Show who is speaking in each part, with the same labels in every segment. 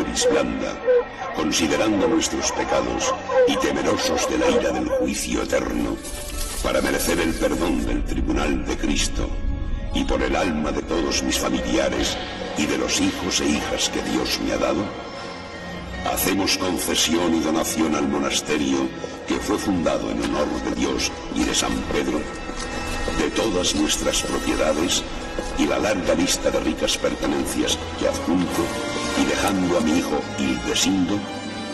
Speaker 1: Clerics blanda, considerando nuestros pecados y temerosos de la ira del juicio eterno, para merecer el perdón del tribunal de Cristo y por el alma de todos mis familiares y de los hijos e hijas que Dios me ha dado, hacemos concesión y donación al monasterio que fue fundado en honor de Dios y de San Pedro, de todas nuestras propiedades y la larga lista de ricas pertenencias que adjunto, y dejando a mi hijo Hildesindo,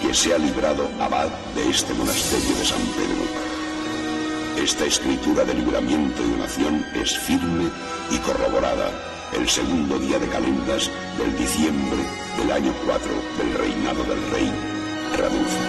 Speaker 1: que sea librado abad de este monasterio de San Pedro. Esta escritura de libramiento y donación es firme y corroborada el segundo día de calendas del diciembre del año 4 del reinado del rey Radulfo.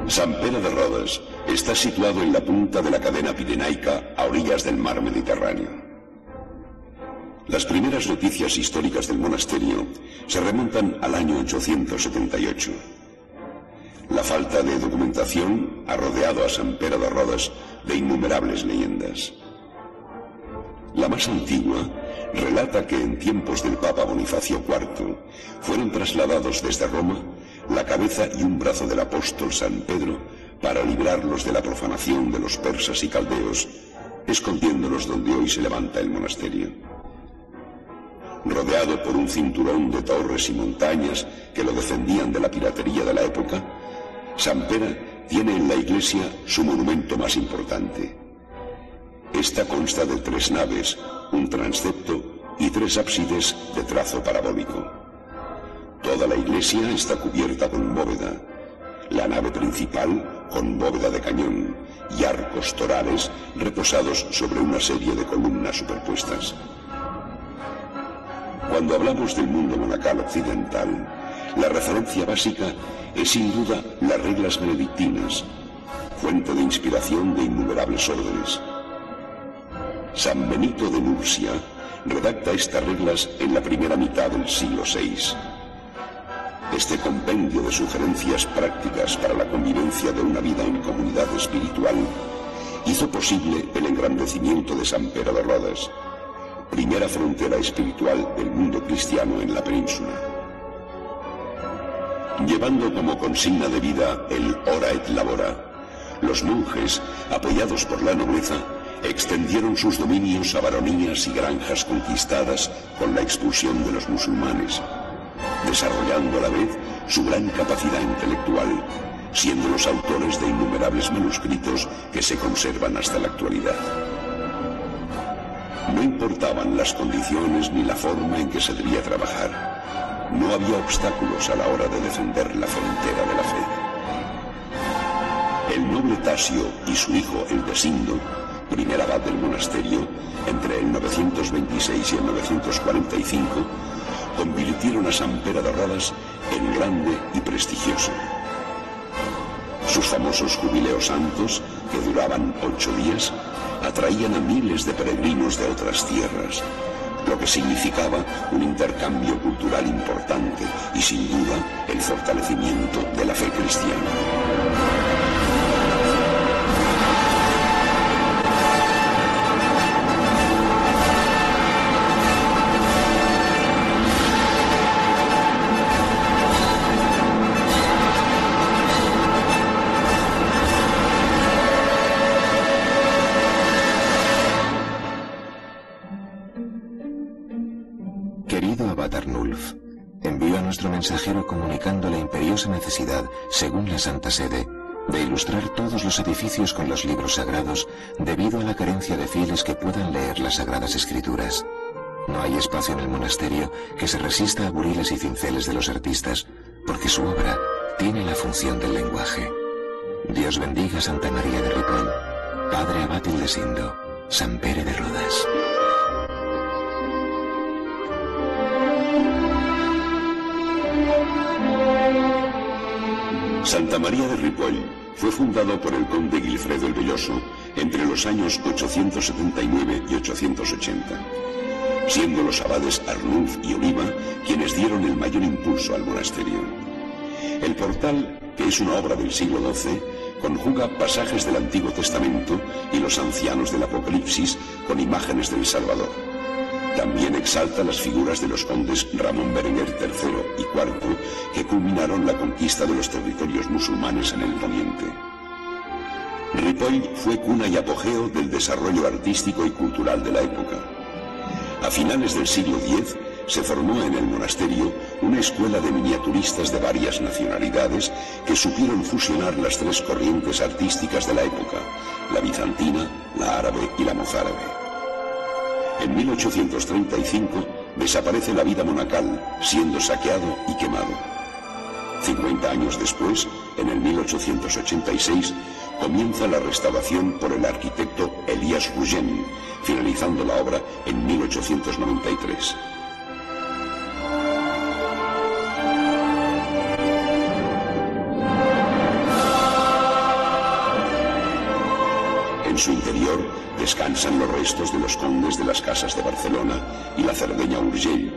Speaker 1: San Pere de Rodes está situado en la punta de la cadena pirenaica a orillas del mar Mediterráneo. Las primeras noticias históricas del monasterio se remontan al año 878. La falta de documentación ha rodeado a San Pere de Rodes de innumerables leyendas. La más antigua relata que en tiempos del Papa Bonifacio IV fueron trasladados desde Roma la cabeza y un brazo del apóstol San Pedro para librarlos de la profanación de los persas y caldeos, escondiéndolos donde hoy se levanta el monasterio. Rodeado por un cinturón de torres y montañas que lo defendían de la piratería de la época, San Pere tiene en la iglesia su monumento más importante. Esta consta de 3 naves, un transepto y 3 ábsides de trazo parabólico. Toda la iglesia está cubierta con bóveda, la nave principal con bóveda de cañón y arcos torales reposados sobre una serie de columnas superpuestas. Cuando hablamos del mundo monacal occidental, la referencia básica es sin duda las reglas benedictinas, fuente de inspiración de innumerables órdenes. San Benito de Nursia redacta estas reglas en la primera mitad del siglo VI. Este compendio de sugerencias prácticas para la convivencia de una vida en comunidad espiritual hizo posible el engrandecimiento de San Pere de Rodes, primera frontera espiritual del mundo cristiano en la península. Llevando como consigna de vida el ora et labora, los monjes, apoyados por la nobleza, extendieron sus dominios a baronías y granjas conquistadas con la expulsión de los musulmanes, desarrollando a la vez su gran capacidad intelectual, siendo los autores de innumerables manuscritos que se conservan hasta la actualidad. No importaban las condiciones ni la forma en que se debía trabajar. No había obstáculos a la hora de defender la frontera de la fe. El noble Tasio y su hijo Hildesindo, primer abad del monasterio, entre el 926 y el 945, convirtieron a San Pere de Rodes en grande y prestigioso. Sus famosos jubileos santos, que duraban 8 días, atraían a miles de peregrinos de otras tierras, lo que significaba un intercambio cultural importante y sin duda el fortalecimiento de la fe cristiana.
Speaker 2: Querido abad Arnulf, envío a nuestro mensajero comunicando la imperiosa necesidad, según la Santa Sede, de ilustrar todos los edificios con los libros sagrados debido a la carencia de fieles que puedan leer las Sagradas Escrituras. No hay espacio en el monasterio que se resista a buriles y cinceles de los artistas, porque su obra tiene la función del lenguaje. Dios bendiga a Santa María de Ripoll, Padre Abad Hildesindo, San Pere de Rodes.
Speaker 1: Santa María de Ripoll fue fundado por el conde Guilfredo el Velloso entre los años 879 y 880, siendo los abades Arnulf y Oliva quienes dieron el mayor impulso al monasterio. El portal, que es una obra del siglo XII, conjuga pasajes del Antiguo Testamento y los ancianos del Apocalipsis con imágenes del Salvador. También exalta las figuras de los condes Ramón Berenguer III y IV, que culminaron la conquista de los territorios musulmanes en el Poniente. Ripoll fue cuna y apogeo del desarrollo artístico y cultural de la época. A finales del siglo X se formó en el monasterio una escuela de miniaturistas de varias nacionalidades que supieron fusionar las tres corrientes artísticas de la época, la bizantina, la árabe y la mozárabe. En 1835 desaparece la vida monacal, siendo saqueado y quemado. 50 años después, en el 1886, comienza la restauración por el arquitecto Elias Rougent, finalizando la obra en 1893. En su interior descansan los restos de los condes de las casas de Barcelona y la Cerdeña Urgell,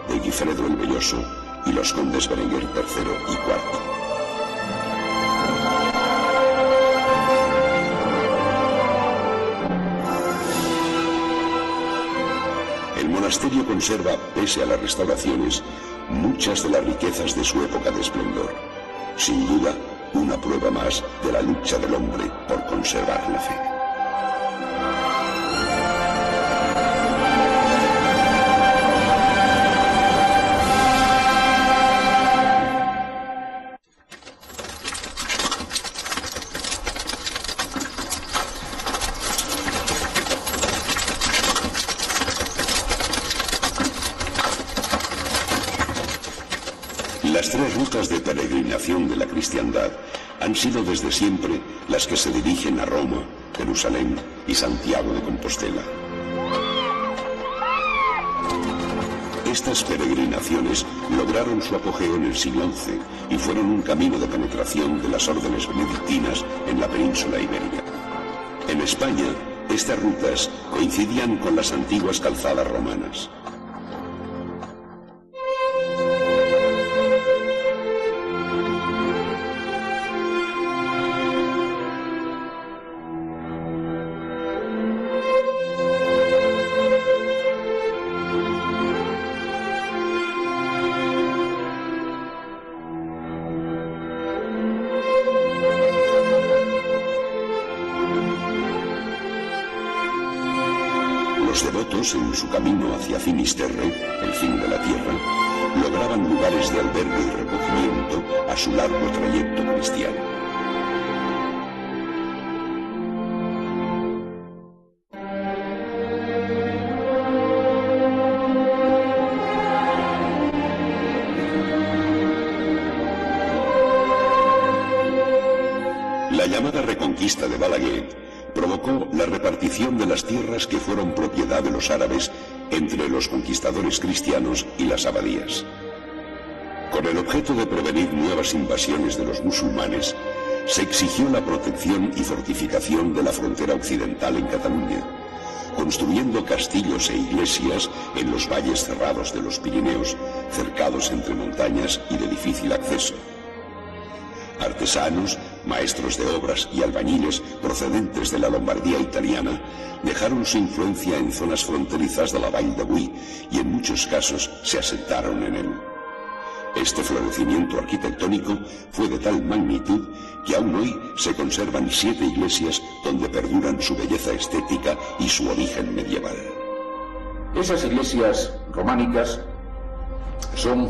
Speaker 1: de Guifredo el Velloso y los condes Berenguer III y IV. El monasterio conserva, pese a las restauraciones, muchas de las riquezas de su época de esplendor. Sin duda, una prueba más de la lucha del hombre por conservar la fe. Las tres rutas de peregrinación de la cristiandad han sido desde siempre las que se dirigen a Roma, Jerusalén y Santiago de Compostela. Estas peregrinaciones lograron su apogeo en el siglo XI y fueron un camino de penetración de las órdenes benedictinas en la península ibérica. En España, estas rutas coincidían con las antiguas calzadas romanas. Los devotos, en su camino hacia Finisterre, el fin de la tierra, lograban lugares de albergue y recogimiento a su largo trayecto cristiano. La llamada Reconquista de Balaguer provocó la repartición de las tierras que fueron propiedad de los árabes entre los conquistadores cristianos y las abadías. Con el objeto de prevenir nuevas invasiones de los musulmanes, se exigió la protección y fortificación de la frontera occidental en Cataluña, construyendo castillos e iglesias en los valles cerrados de los Pirineos, cercados entre montañas y de difícil acceso. Artesanos, maestros de obras y albañiles procedentes de la Lombardía italiana dejaron su influencia en zonas fronterizas de la Vall de Boí y en muchos casos se asentaron en él. Este florecimiento arquitectónico fue de tal magnitud que aún hoy se conservan 7 iglesias donde perduran su belleza estética y su origen medieval.
Speaker 3: Esas iglesias románicas son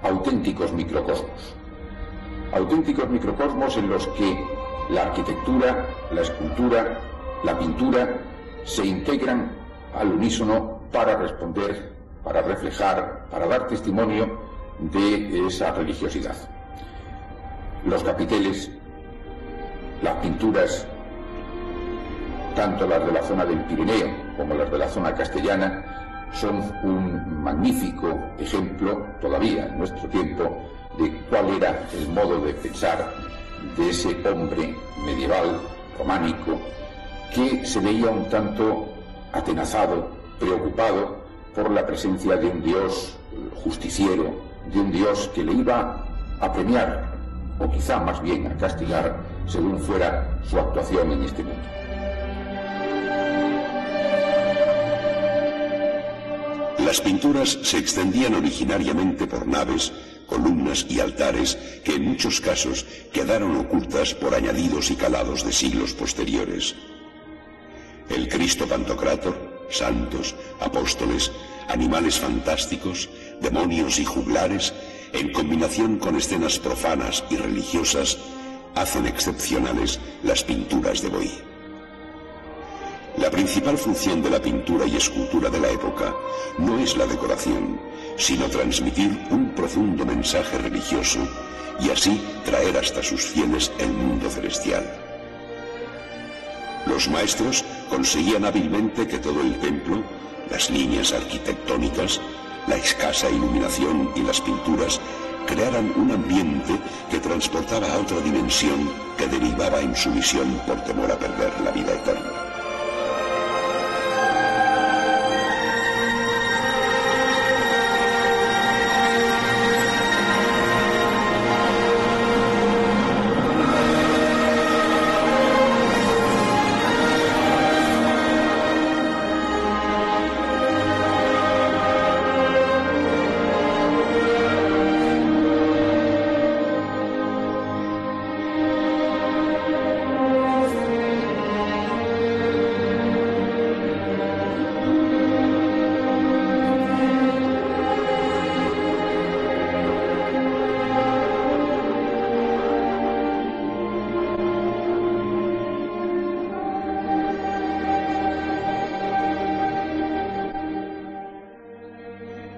Speaker 3: auténticos microcosmos en los que la arquitectura, la escultura, la pintura se integran al unísono para responder, para reflejar, para dar testimonio de esa religiosidad. Los capiteles, las pinturas, tanto las de la zona del Pirineo como las de la zona castellana, son un magnífico ejemplo, todavía en nuestro tiempo, de cuál era el modo de pensar de ese hombre medieval, románico, que se veía un tanto atenazado, preocupado por la presencia de un Dios justiciero, de un Dios que le iba a premiar, o quizá más bien a castigar, según fuera su actuación en este mundo.
Speaker 1: Las pinturas se extendían originariamente por naves, columnas y altares que en muchos casos quedaron ocultas por añadidos y calados de siglos posteriores. El Cristo Pantocrátor, santos, apóstoles, animales fantásticos, demonios y juglares, en combinación con escenas profanas y religiosas, hacen excepcionales las pinturas de Boix. La principal función de la pintura y escultura de la época no es la decoración, sino transmitir un profundo mensaje religioso y así traer hasta sus fieles el mundo celestial. Los maestros conseguían hábilmente que todo el templo, las líneas arquitectónicas, la escasa iluminación y las pinturas crearan un ambiente que transportaba a otra dimensión que derivaba en su misión por temor a perder la vida eterna.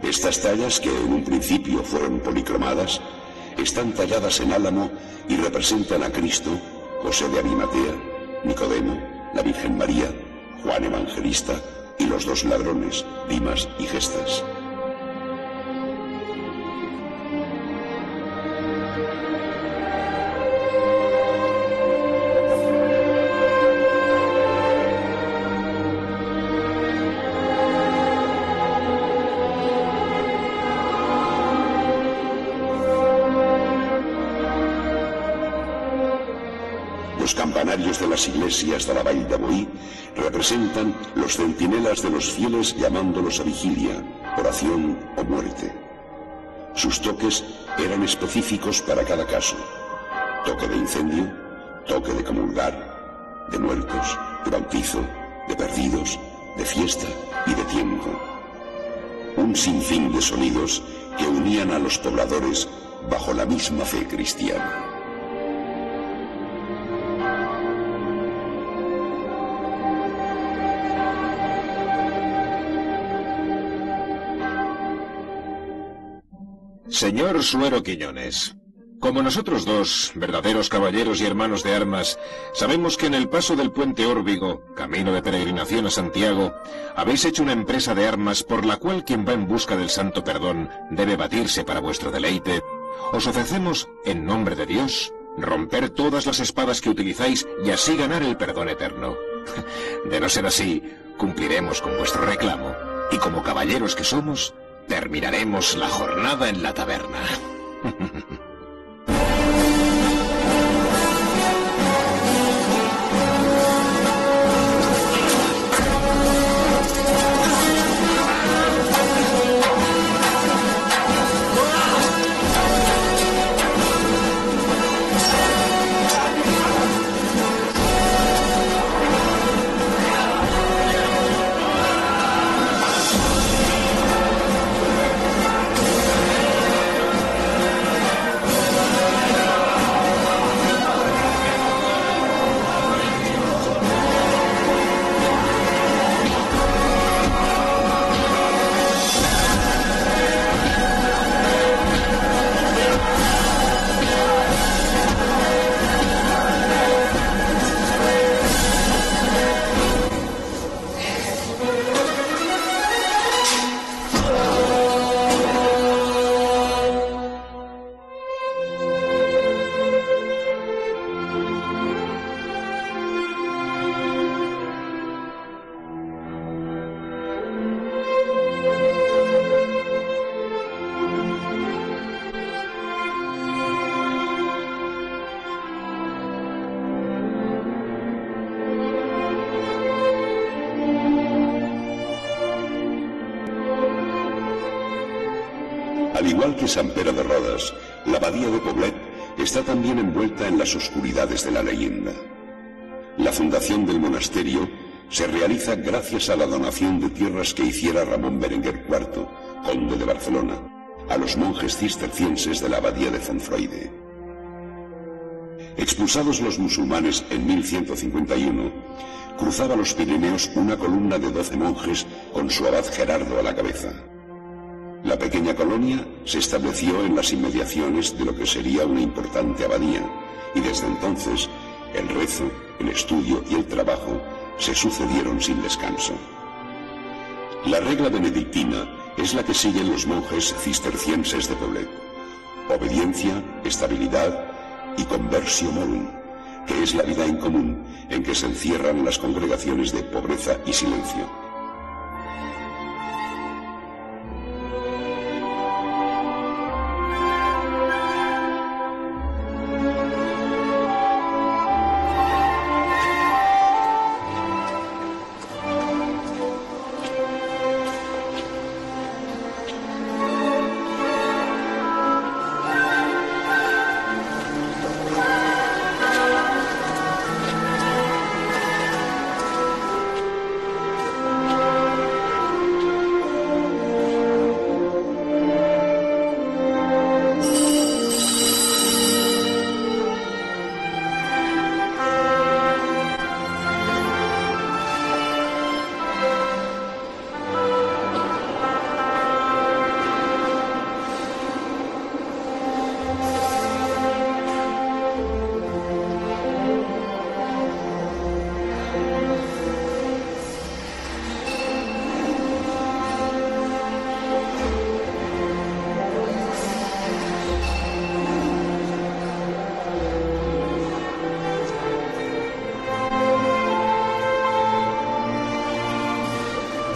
Speaker 1: Estas tallas, que en un principio fueron policromadas, están talladas en álamo y representan a Cristo, José de Arimatea, Nicodemo, la Virgen María, Juan Evangelista y los dos ladrones, Dimas y Gestas. Los campanarios de las iglesias de la Vall de Boix representan los centinelas de los fieles llamándolos a vigilia, oración o muerte. Sus toques eran específicos para cada caso: toque de incendio, toque de comulgar, de muertos, de bautizo, de perdidos, de fiesta y de tiempo. Un sinfín de sonidos que unían a los pobladores bajo la misma fe cristiana.
Speaker 2: Señor Suero Quiñones, como nosotros dos, verdaderos caballeros y hermanos de armas, sabemos que en el paso del puente Órbigo, camino de peregrinación a Santiago, habéis hecho una empresa de armas por la cual quien va en busca del santo perdón debe batirse para vuestro deleite. Os ofrecemos, en nombre de Dios, romper todas las espadas que utilizáis y así ganar el perdón eterno. De no ser así, cumpliremos con vuestro reclamo, y como caballeros que somos, terminaremos la jornada en la taberna.
Speaker 1: Al igual que San Pere de Rodas, la abadía de Poblet está también envuelta en las oscuridades de la leyenda. La fundación del monasterio se realiza gracias a la donación de tierras que hiciera Ramón Berenguer IV, conde de Barcelona, a los monjes cistercienses de la abadía de Fontfroide. Expulsados los musulmanes en 1151, cruzaba los Pirineos una columna de 12 monjes con su abad Gerardo a la cabeza. La pequeña colonia se estableció en las inmediaciones de lo que sería una importante abadía, y desde entonces el rezo, el estudio y el trabajo se sucedieron sin descanso. La regla benedictina es la que siguen los monjes cistercienses de Poblet: obediencia, estabilidad y conversio morum, que es la vida en común en que se encierran las congregaciones de pobreza y silencio.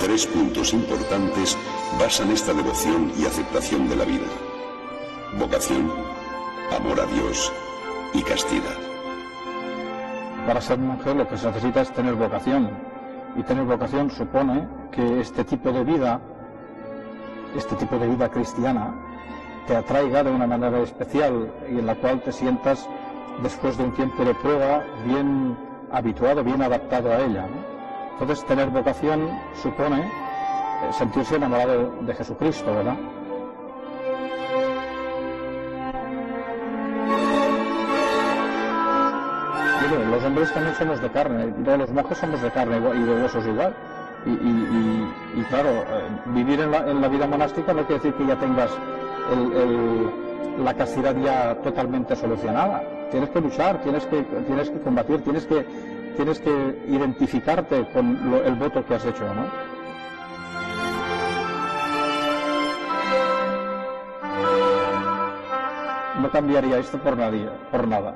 Speaker 1: Tres puntos importantes basan esta devoción y aceptación de la vida: vocación, amor a Dios y castidad.
Speaker 4: Para ser monje lo que se necesita es tener vocación, y tener vocación supone que este tipo de vida cristiana te atraiga de una manera especial y en la cual te sientas, después de un tiempo de prueba, bien habituado, bien adaptado a ella, ¿no? Entonces, tener vocación supone sentirse enamorado de Jesucristo, ¿verdad? Bueno, los hombres también somos de carne, todos los monjes somos de carne y de huesos igual. Y claro, vivir en la vida monástica no quiere decir que ya tengas la castidad ya totalmente solucionada. Tienes que luchar, tienes que combatir, tienes que identificarte con el voto que has hecho, ¿no? No cambiaría esto por nadie, por nada.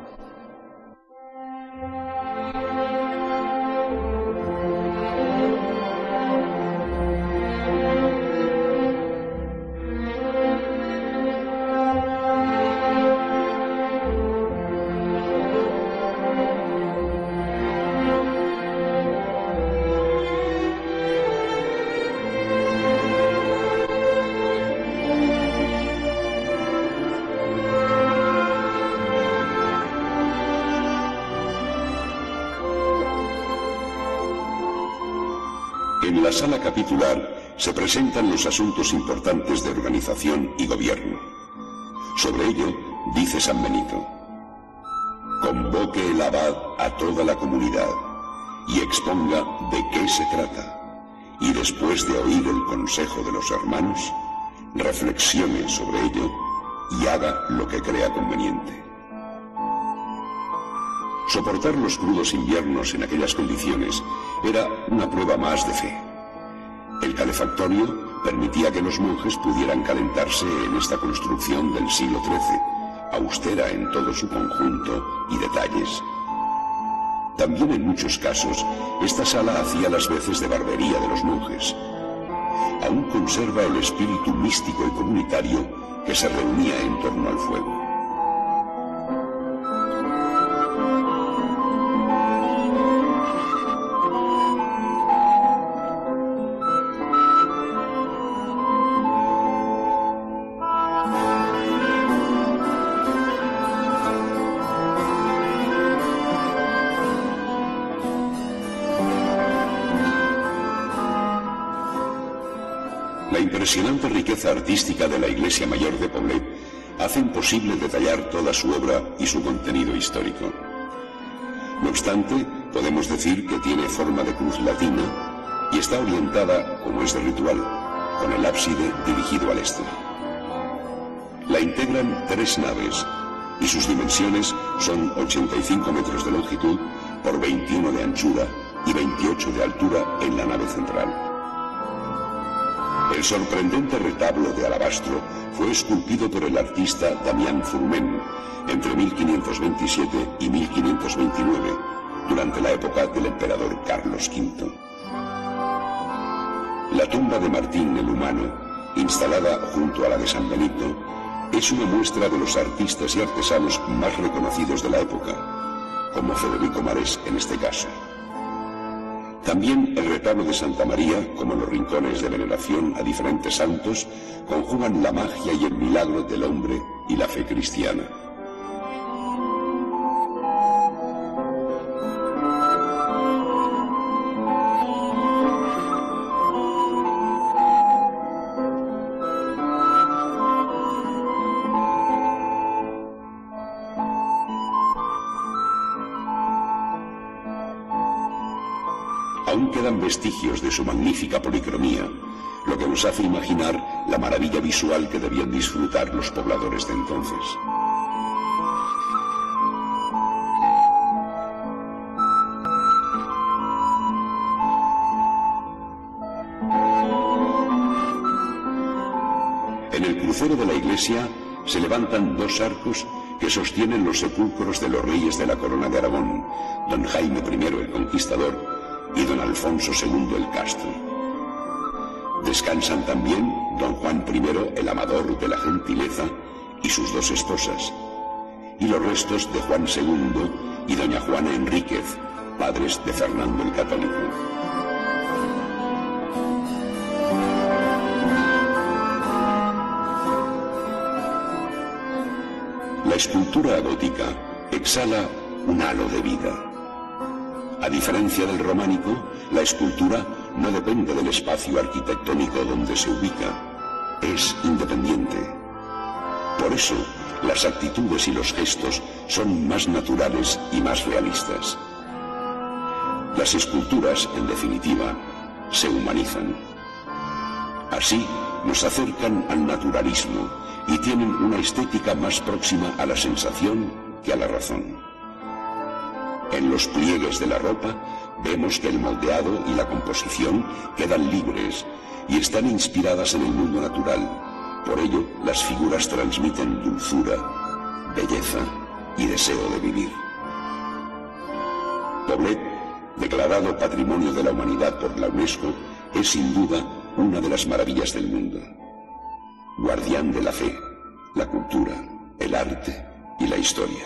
Speaker 1: En la sala capitular se presentan los asuntos importantes de organización y gobierno. Sobre ello, dice San Benito: convoque el abad a toda la comunidad y exponga de qué se trata, y después de oír el consejo de los hermanos, reflexione sobre ello y haga lo que crea conveniente. Soportar los crudos inviernos en aquellas condiciones era una prueba más de fe. El calefactorio permitía que los monjes pudieran calentarse en esta construcción del siglo XIII, austera en todo su conjunto y detalles. También en muchos casos, esta sala hacía las veces de barbería de los monjes. Aún conserva el espíritu místico y comunitario que se reunía en torno al fuego. La impresionante riqueza artística de la Iglesia Mayor de Poblet hace imposible detallar toda su obra y su contenido histórico. No obstante, podemos decir que tiene forma de cruz latina y está orientada, como es de ritual, con el ábside dirigido al este. La integran 3 naves y sus dimensiones son 85 metros de longitud por 21 de anchura y 28 de altura en la nave central. El sorprendente retablo de alabastro fue esculpido por el artista Damián Furmen entre 1527 y 1529, durante la época del emperador Carlos V. La tumba de Martín el Humano, instalada junto a la de San Benito, es una muestra de los artistas y artesanos más reconocidos de la época, como Federico Marés en este caso. También el retablo de Santa María, como los rincones de veneración a diferentes santos, conjugan la magia y el milagro del hombre y la fe cristiana. Aún quedan vestigios de su magnífica policromía, lo que nos hace imaginar la maravilla visual que debían disfrutar los pobladores de entonces. En el crucero de la iglesia se levantan 2 arcos que sostienen los sepulcros de los reyes de la corona de Aragón, don Jaime I el Conquistador y don Alfonso II el Casto. Descansan también don Juan I el Amador de la Gentileza y sus 2 esposas, y los restos de Juan II y doña Juana Enríquez, padres de Fernando el Católico. La escultura gótica exhala un halo de vida. A diferencia del románico, la escultura no depende del espacio arquitectónico donde se ubica, es independiente. Por eso, las actitudes y los gestos son más naturales y más realistas. Las esculturas, en definitiva, se humanizan. Así, nos acercan al naturalismo y tienen una estética más próxima a la sensación que a la razón. En los pliegues de la ropa vemos que el moldeado y la composición quedan libres y están inspiradas en el mundo natural. Por ello, las figuras transmiten dulzura, belleza y deseo de vivir. Poblet, declarado Patrimonio de la Humanidad por la UNESCO, es sin duda una de las maravillas del mundo. Guardián de la fe, la cultura, el arte y la historia.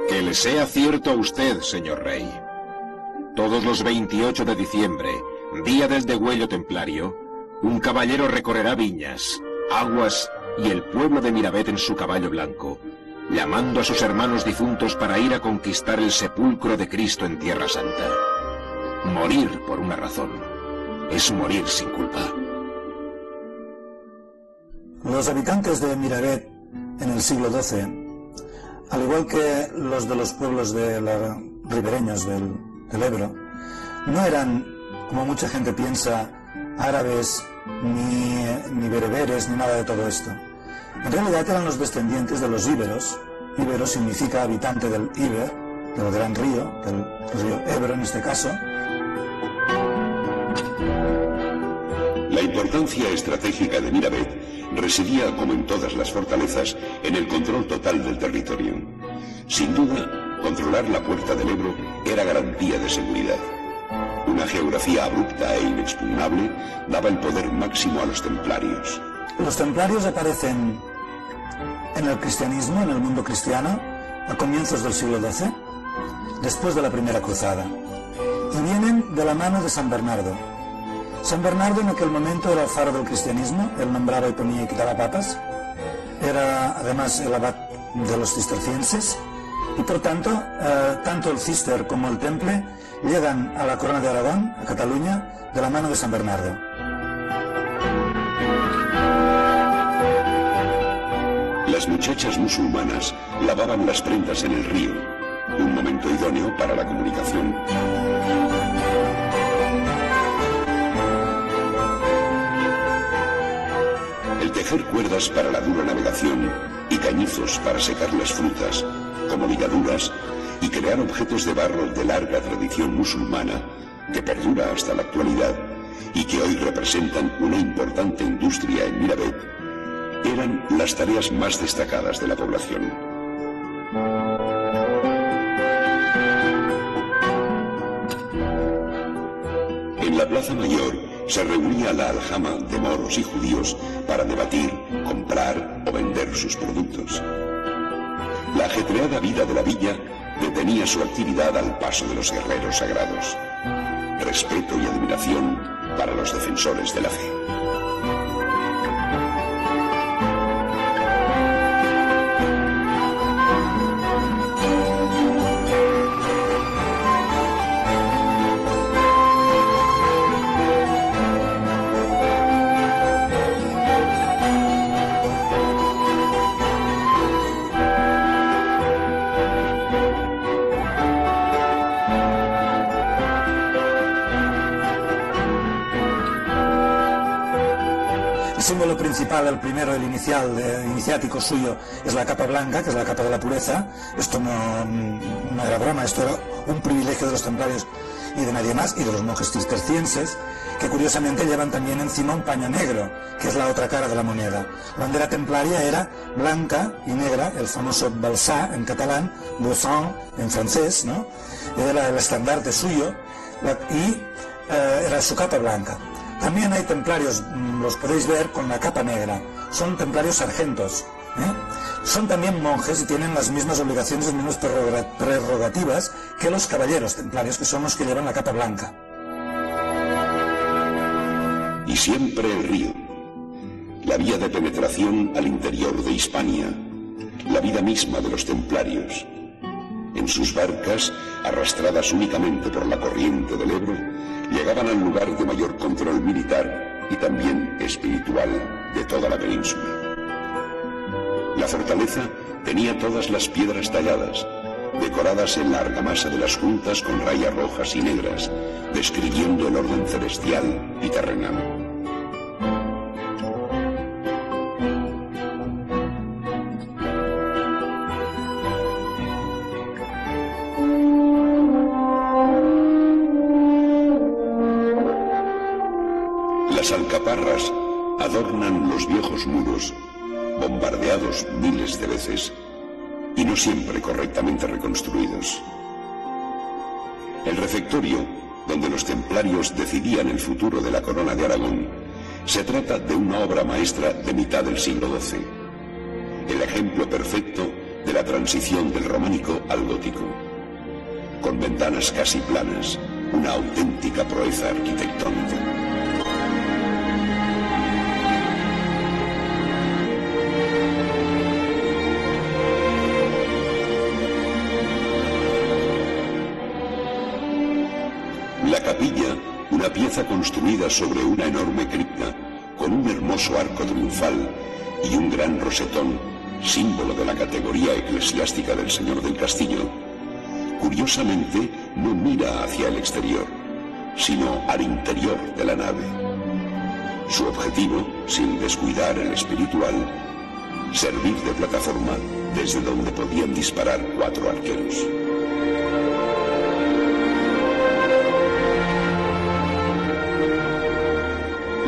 Speaker 2: Que le sea cierto a usted, señor rey. Todos los 28 de diciembre, día del degüello templario, un caballero recorrerá viñas, aguas y el pueblo de Miravet en su caballo blanco, llamando a sus hermanos difuntos para ir a conquistar el sepulcro de Cristo en Tierra Santa. Morir por una razón es morir sin culpa.
Speaker 5: Los habitantes de Miravet en el siglo XII, al igual que los de los pueblos ribereños del Ebro, no eran, como mucha gente piensa, árabes, ni bereberes, ni nada de todo esto. En realidad eran los descendientes de los íberos. Íbero significa habitante del Iber, del gran río, del río Ebro en este caso.
Speaker 1: La importancia estratégica de Miravet residía, como en todas las fortalezas, en el control total del territorio. Sin duda, controlar la puerta del Ebro era garantía de seguridad. Una geografía abrupta e inexpugnable daba el poder máximo a los templarios.
Speaker 5: Los templarios aparecen en el cristianismo, en el mundo cristiano, a comienzos del siglo XII. después de la primera cruzada, y vienen de la mano de San Bernardo. San Bernardo en aquel momento era el faro del cristianismo, él nombraba y ponía y quitaba papas, era además el abad de los cistercienses, y por tanto, tanto el cister como el temple llegan a la corona de Aragón, a Cataluña, de la mano de San Bernardo.
Speaker 1: Las muchachas musulmanas lavaban las prendas en el río, un momento idóneo para la comunicación. El tejer cuerdas para la dura navegación y cañizos para secar las frutas, como ligaduras, y crear objetos de barro de larga tradición musulmana que perdura hasta la actualidad y que hoy representan una importante industria en Miravet, eran las tareas más destacadas de la población. En la Plaza Mayor se reunía la aljama de moros y judíos para debatir, comprar o vender sus productos. La ajetreada vida de la villa detenía su actividad al paso de los guerreros sagrados. Respeto y admiración para los defensores de la fe.
Speaker 5: El símbolo principal, el primero, el iniciático suyo, es la capa blanca, que es la capa de la pureza. Esto no era broma, esto era un privilegio de los templarios y de nadie más, y de los monjes cistercienses, que curiosamente llevan también encima un paño negro, que es la otra cara de la moneda. La bandera templaria era blanca y negra, el famoso balsà en catalán, bauçant en francés, ¿no? Era el estandarte suyo, y era su capa blanca. También hay templarios, los podéis ver, con la capa negra. Son templarios sargentos. Son también monjes y tienen las mismas obligaciones, las mismas prerrogativas que los caballeros templarios, que son los que llevan la capa blanca.
Speaker 1: Y siempre el río, la vía de penetración al interior de Hispania, la vida misma de los templarios. En sus barcas, arrastradas únicamente por la corriente del Ebro, llegaban al lugar de mayor control militar y también espiritual de toda la península. La fortaleza tenía todas las piedras talladas, decoradas en la argamasa de las juntas con rayas rojas y negras, describiendo el orden celestial y terrenal. Las alcaparras adornan los viejos muros, bombardeados miles de veces y no siempre correctamente reconstruidos. El refectorio, donde los templarios decidían el futuro de la corona de Aragón, se trata de una obra maestra de mitad del siglo XII, el ejemplo perfecto de la transición del románico al gótico, con ventanas casi planas, una auténtica proeza arquitectónica. La capilla, una pieza construida sobre una enorme cripta, con un hermoso arco triunfal y un gran rosetón, símbolo de la categoría eclesiástica del señor del castillo, curiosamente no mira hacia el exterior, sino al interior de la nave. Su objetivo, sin descuidar el espiritual, servir de plataforma desde donde podían disparar 4 arqueros.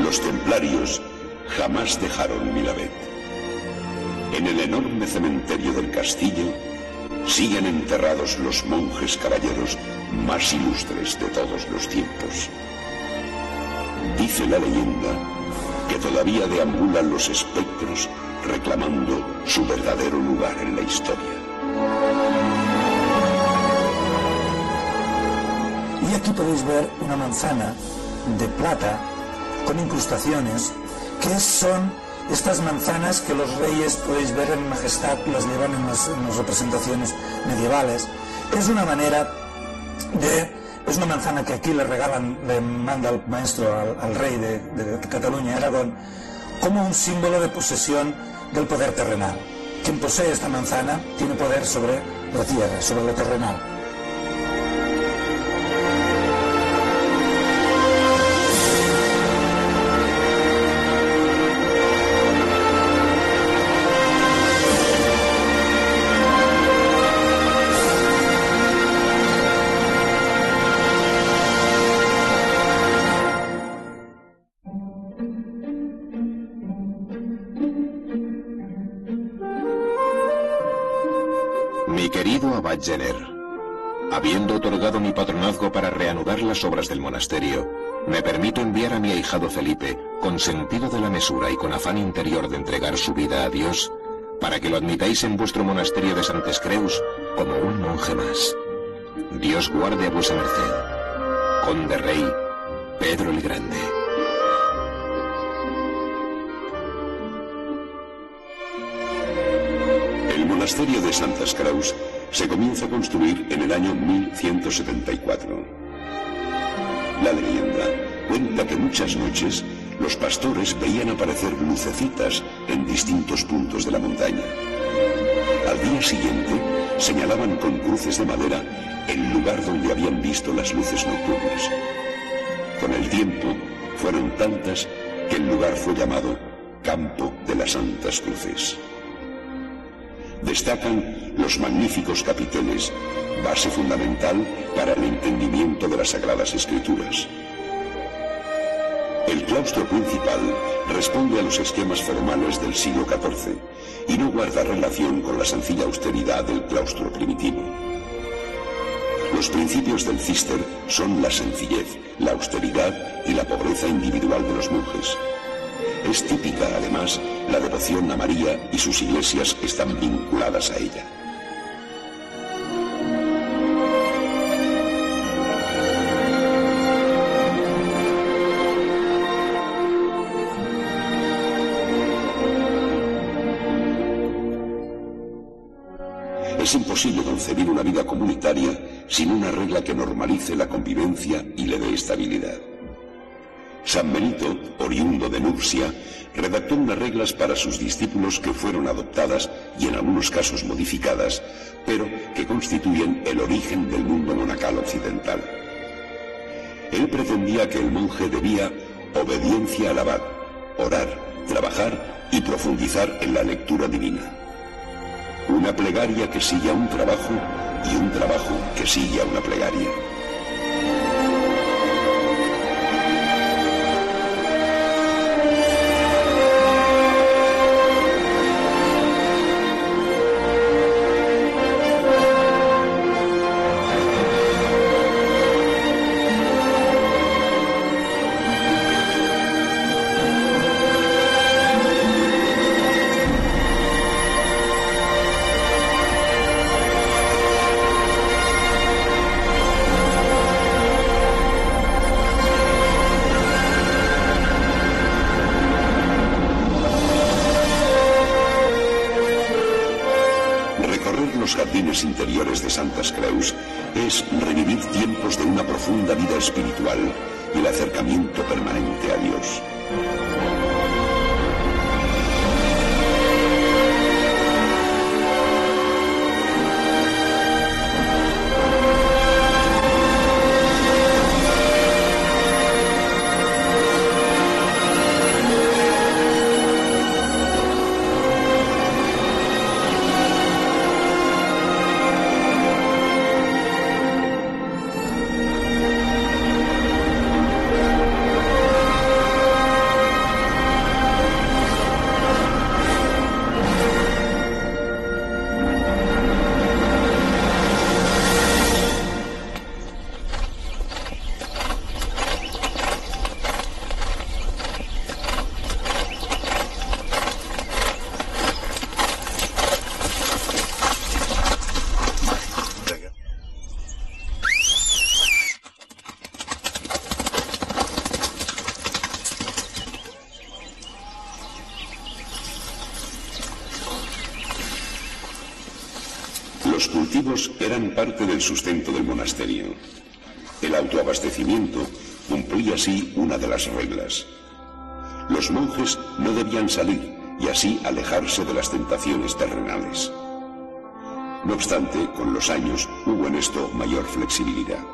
Speaker 1: Los templarios jamás dejaron Miravet. En el enorme cementerio del castillo siguen enterrados los monjes caballeros más ilustres de todos los tiempos. Dice la leyenda que todavía deambulan los espectros reclamando su verdadero lugar en la historia.
Speaker 5: Y aquí podéis ver una manzana de plata con incrustaciones, que son estas manzanas que los reyes, podéis ver en majestad, las llevan en las representaciones medievales. Es una manera es una manzana que aquí le manda el maestro al rey de Cataluña y Aragón, como un símbolo de posesión del poder terrenal. Quien posee esta manzana tiene poder sobre la tierra, sobre lo terrenal.
Speaker 2: Mi querido Abad Jenner, habiendo otorgado mi patronazgo para reanudar las obras del monasterio, me permito enviar a mi ahijado Felipe, con sentido de la mesura y con afán interior de entregar su vida a Dios, para que lo admitáis en vuestro monasterio de Santes Creus como un monje más. Dios guarde a vuesa merced. Conde Rey Pedro el Grande.
Speaker 1: El monasterio de Santes Creus se comienza a construir en el año 1174. La leyenda cuenta que muchas noches los pastores veían aparecer lucecitas en distintos puntos de la montaña. Al día siguiente señalaban con cruces de madera el lugar donde habían visto las luces nocturnas. Con el tiempo fueron tantas que el lugar fue llamado Campo de las Santas Cruces. Destacan los magníficos capiteles, base fundamental para el entendimiento de las Sagradas Escrituras. El claustro principal responde a los esquemas formales del siglo XIV y no guarda relación con la sencilla austeridad del claustro primitivo. Los principios del Císter son la sencillez, la austeridad y la pobreza individual de los monjes. Es típica, además, la devoción a María y sus iglesias están vinculadas a ella. Es imposible concebir una vida comunitaria sin una regla que normalice la convivencia y le dé estabilidad. San Benito, oriundo de Nursia, redactó unas reglas para sus discípulos que fueron adoptadas y en algunos casos modificadas, pero que constituyen el origen del mundo monacal occidental. Él pretendía que el monje debía obediencia al abad, orar, trabajar y profundizar en la lectura divina. Una plegaria que sigue a un trabajo y un trabajo que sigue a una plegaria. Los jardines interiores de Santes Creus es revivir tiempos de una profunda vida espiritual y el acercamiento permanente a Dios. Los cultivos eran parte del sustento del monasterio. El autoabastecimiento cumplía así una de las reglas. Los monjes no debían salir y así alejarse de las tentaciones terrenales. No obstante, con los años hubo en esto mayor flexibilidad.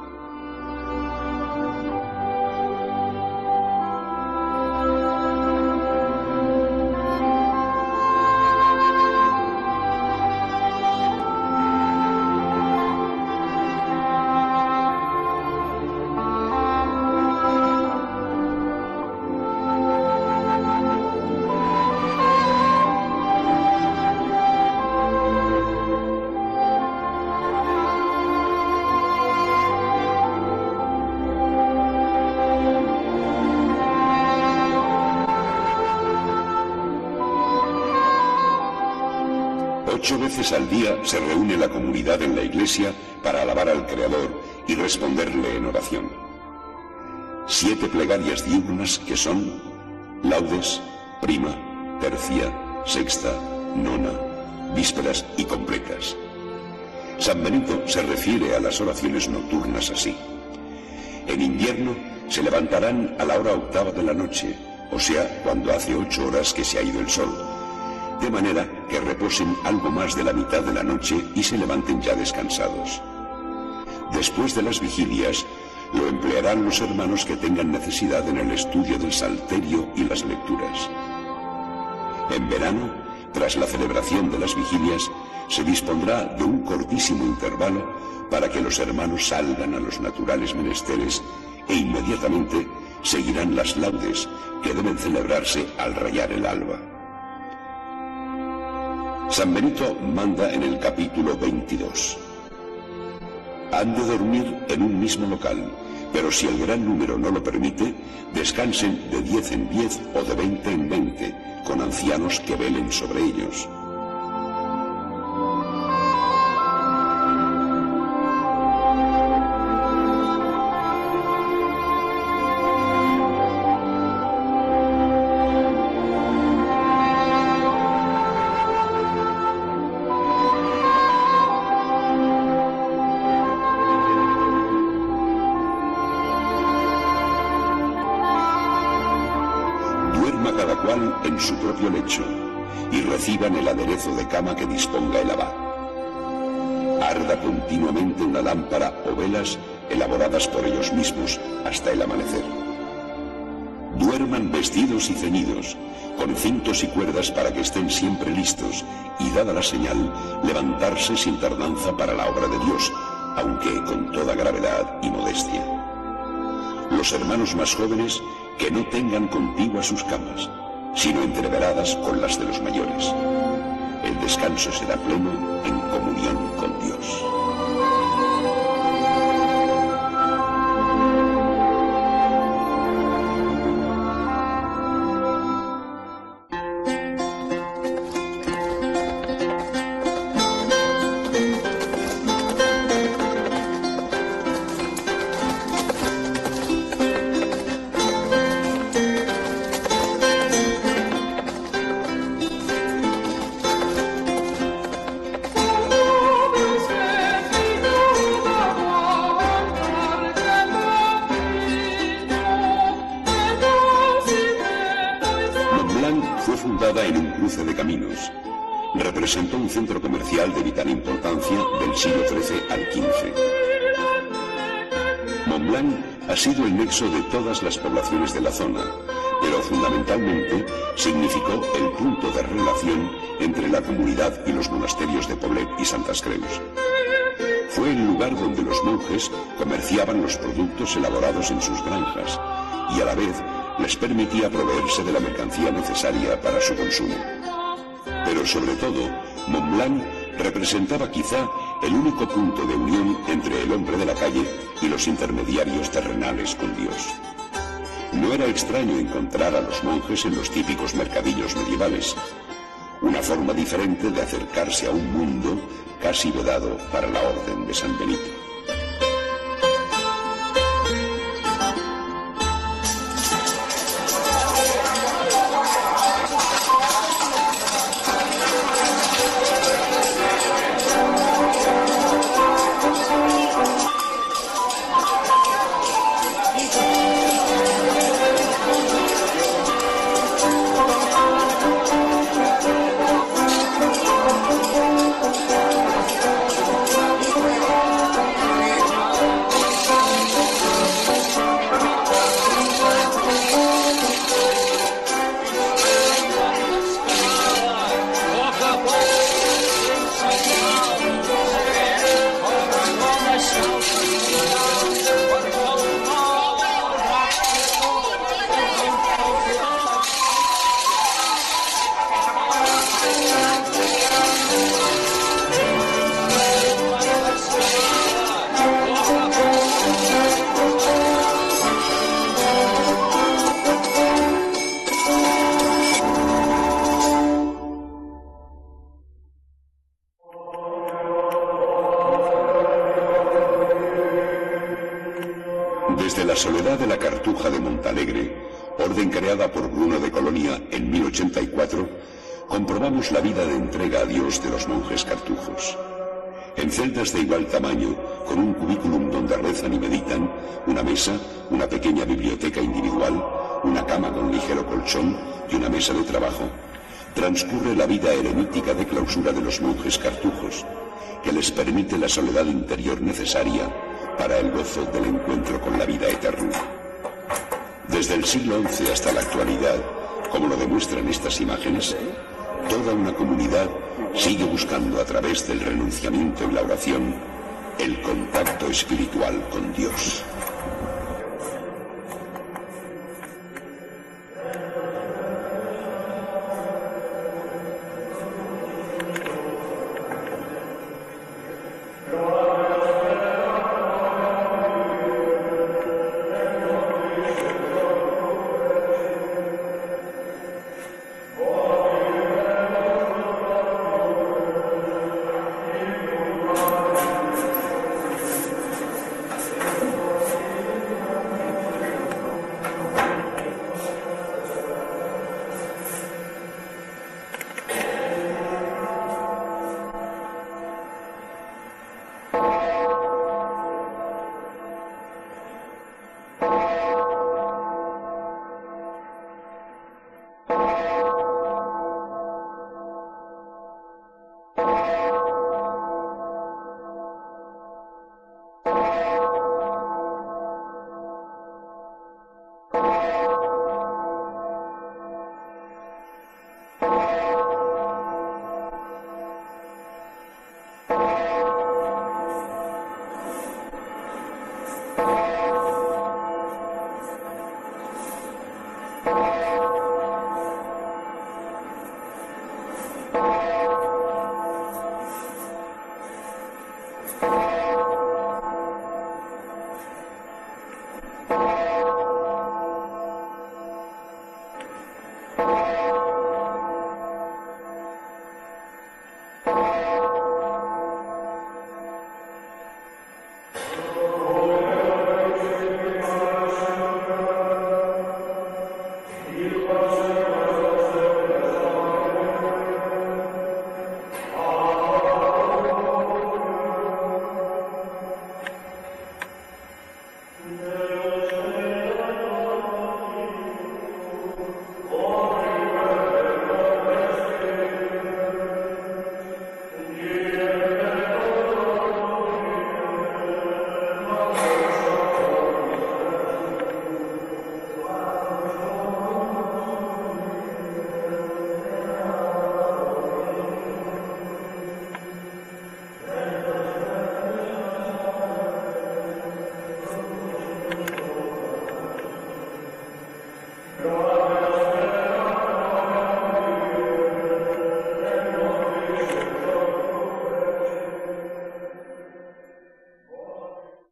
Speaker 1: Al día se reúne la comunidad en la iglesia para alabar al Creador y responderle en oración. 7 plegarias diurnas que son laudes, prima, tercia, sexta, nona, vísperas y completas. San Benito se refiere a las oraciones nocturnas así: en invierno se levantarán a la hora 8ª de la noche, o sea, cuando hace 8 horas que se ha ido el sol, de manera que reposen algo más de la mitad de la noche y se levanten ya descansados. Después de las vigilias, lo emplearán los hermanos que tengan necesidad en el estudio del salterio y las lecturas. En verano, tras la celebración de las vigilias, se dispondrá de un cortísimo intervalo para que los hermanos salgan a los naturales menesteres e inmediatamente seguirán las laudes que deben celebrarse al rayar el alba. San Benito manda en el capítulo 22. Han de dormir en un mismo local, pero si el gran número no lo permite, descansen de 10 en 10 o de 20 en 20, con ancianos que velen sobre ellos. En su propio lecho y reciban el aderezo de cama que disponga el abad. Arda continuamente una lámpara o velas elaboradas por ellos mismos hasta el amanecer. Duerman vestidos y ceñidos, con cintos y cuerdas para que estén siempre listos y, dada la señal, levantarse sin tardanza para la obra de Dios, aunque con toda gravedad y modestia. Los hermanos más jóvenes que no tengan contiguas sus camas, sino entreveradas con las de los mayores. El descanso será pleno en comunión con Dios. En un cruce de caminos, representó un centro comercial de vital importancia del siglo XIII al XV. Montblanc ha sido el nexo de todas las poblaciones de la zona, pero fundamentalmente significó el punto de relación entre la comunidad y los monasterios de Poblet y Santas Creus. Fue el lugar donde los monjes comerciaban los productos elaborados en sus granjas y a la vez les permitía proveerse de la mercancía necesaria para su consumo. Pero sobre todo, Montblanc representaba quizá el único punto de unión entre el hombre de la calle y los intermediarios terrenales con Dios. No era extraño encontrar a los monjes en los típicos mercadillos medievales, una forma diferente de acercarse a un mundo casi vedado para la orden de San Benito. Desde la soledad de la Cartuja de Montalegre, orden creada por Bruno de Colonia en 1084, comprobamos la vida de entrega a Dios de los monjes cartujos. En celdas de igual tamaño, con un cubículum donde rezan y meditan, una mesa, una pequeña biblioteca individual, una cama con ligero colchón y una mesa de trabajo, transcurre la vida eremítica de clausura de los monjes cartujos, que les permite la soledad interior necesaria para el gozo del encuentro con la vida eterna. Desde el siglo XI hasta la actualidad, como lo demuestran estas imágenes, toda una comunidad sigue buscando a través del renunciamiento y la oración el contacto espiritual con Dios.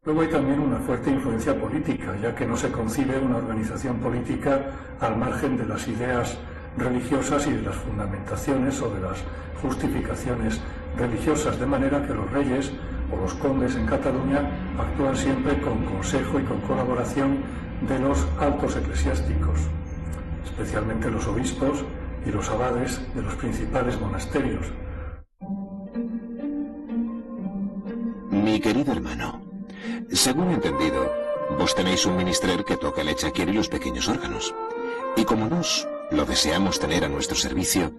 Speaker 6: Luego hay también una fuerte influencia política, ya que no se concibe una organización política al margen de las ideas religiosas y de las fundamentaciones o de las justificaciones religiosas, de manera que los reyes o los condes en Cataluña actúan siempre con consejo y con colaboración de los altos eclesiásticos, especialmente los obispos y los abades de los principales monasterios.
Speaker 2: Mi querido hermano, según he entendido, vos tenéis un ministrer que toca el echaquier y los pequeños órganos. Y como nos lo deseamos tener a nuestro servicio,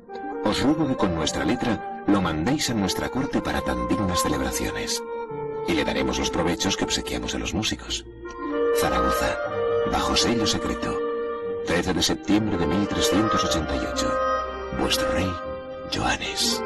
Speaker 2: os ruego que con nuestra letra lo mandéis a nuestra corte para tan dignas celebraciones. Y le daremos los provechos que obsequiamos a los músicos. Zaragoza, bajo sello secreto, 13 de septiembre de 1388. Vuestro rey, Joanes.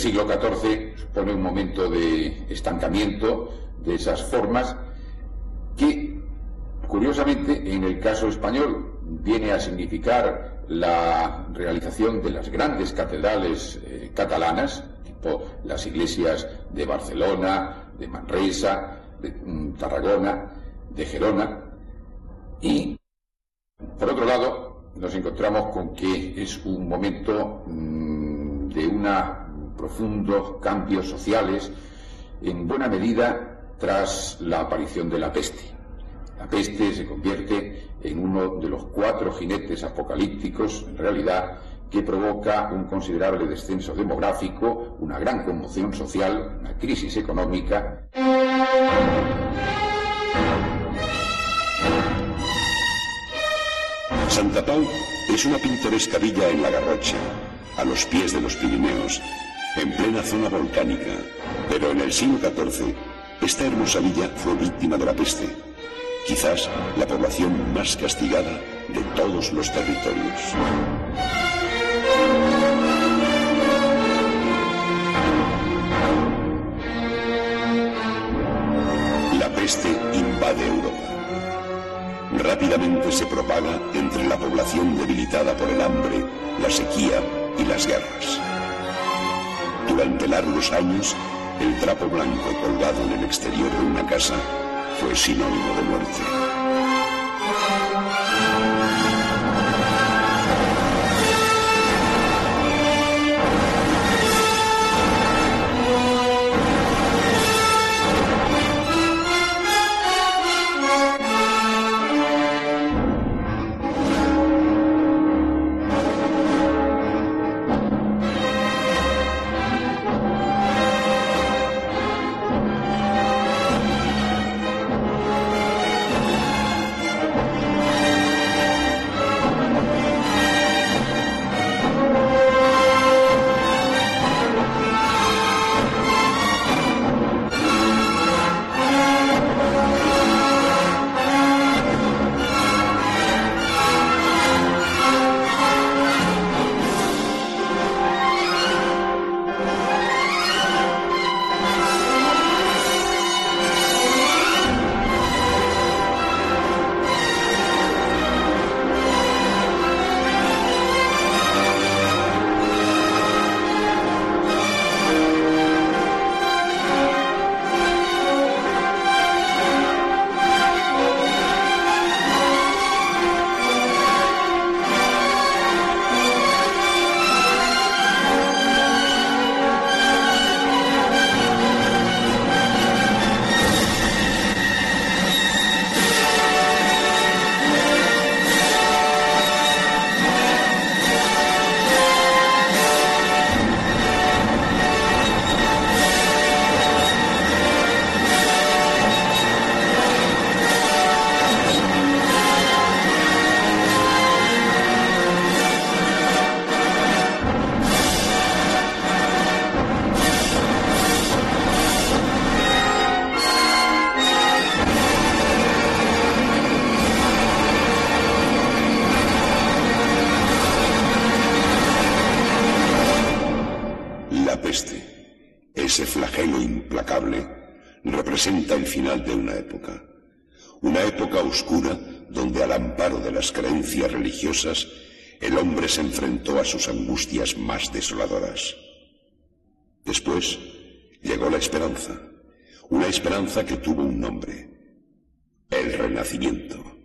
Speaker 3: siglo XIV supone un momento de estancamiento de esas formas que, curiosamente, en el caso español viene a significar la realización de las grandes catedrales catalanas, tipo las iglesias de Barcelona, de Manresa, de Tarragona, de Gerona. Y, por otro lado, nos encontramos con que es un momento de profundos cambios sociales, en buena medida tras la aparición de la peste. La peste se convierte en uno de los 4 jinetes apocalípticos, en realidad, que provoca un considerable descenso demográfico, una gran conmoción social, una crisis económica.
Speaker 1: Santa Pau es una pintoresca villa en la Garrocha, a los pies de los Pirineos, en plena zona volcánica, pero en el siglo XIV esta hermosa villa fue víctima de la peste, quizás la población más castigada de todos los territorios. La peste invade Europa. Rápidamente se propaga entre la población debilitada por el hambre, la sequía y las guerras. Durante largos años, el trapo blanco colgado en el exterior de una casa fue sinónimo de muerte. Ese flagelo implacable representa el final de una época oscura donde al amparo de las creencias religiosas el hombre se enfrentó a sus angustias más desoladoras. Después llegó la esperanza, una esperanza que tuvo un nombre: el Renacimiento.